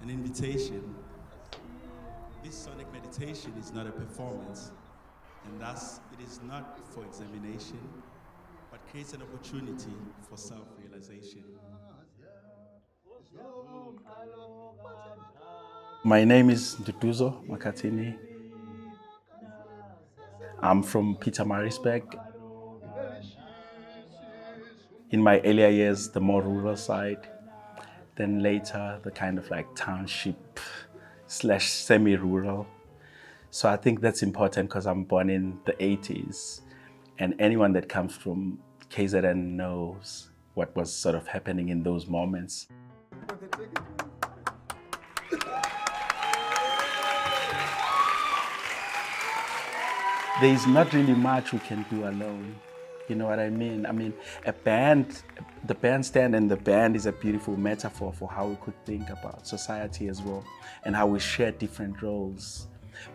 an invitation. This sonic meditation is not a performance, and thus it is not for examination, but creates an opportunity for self-realization. My name is Nduduzo Makhathini. I'm from Pietermaritzburg. In my earlier years, the more rural side, then later the kind of like township / semi-rural. So I think that's important because I'm born in the 80s, and anyone that comes from KZN knows what was sort of happening in those moments. There is not really much we can do alone. You know what I mean? I mean, a band, the bandstand and the band is a beautiful metaphor for how we could think about society as well, and how we share different roles,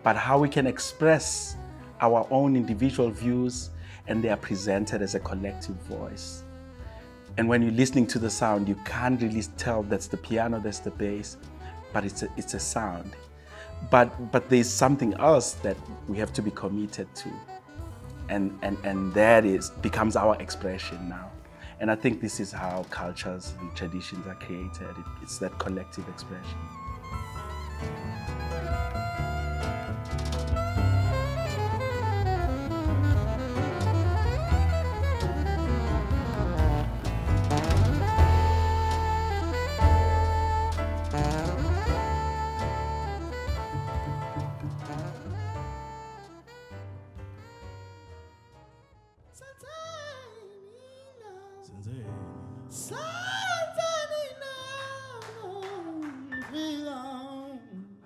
but how we can express our own individual views and they are presented as a collective voice. And when you're listening to the sound, you can't really tell that's the piano, that's the bass, but it's a sound. But there's something else that we have to be committed to. And that becomes our expression now. And I think this is how cultures and traditions are created. It's that collective expression.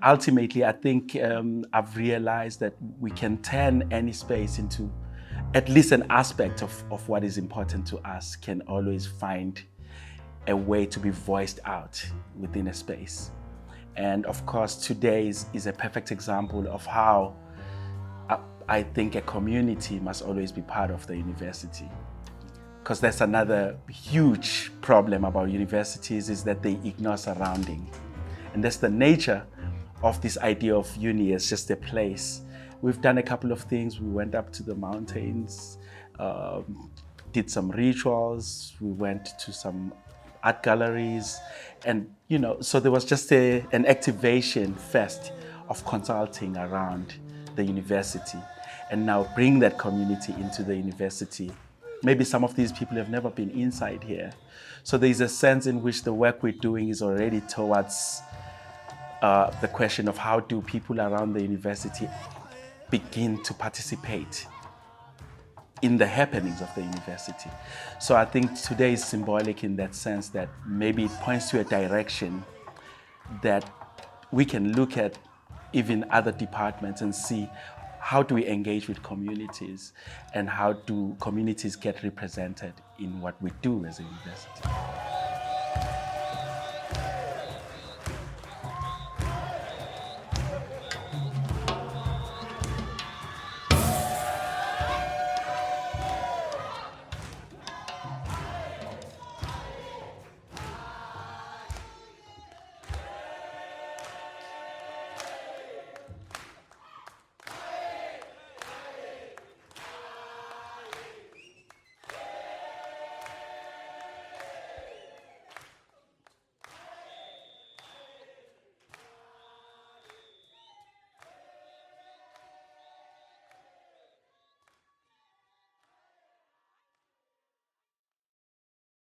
Ultimately, I think I've realized that we can turn any space into at least an aspect of what is important to us, can always find a way to be voiced out within a space. And of course, today is a perfect example of how I think a community must always be part of the university. Because that's another huge problem about universities, is that they ignore surrounding. And that's the nature of this idea of uni as just a place. We've done a couple of things. We went up to the mountains, did some rituals, we went to some art galleries, and so there was just an activation first of consulting around the university, and now bring that community into the university. Maybe some of these people have never been inside here. So there's a sense in which the work we're doing is already towards the question of how do people around the university begin to participate in the happenings of the university. So I think today is symbolic in that sense, that maybe it points to a direction that we can look at even other departments and see how do we engage with communities, and how do communities get represented in what we do as a university.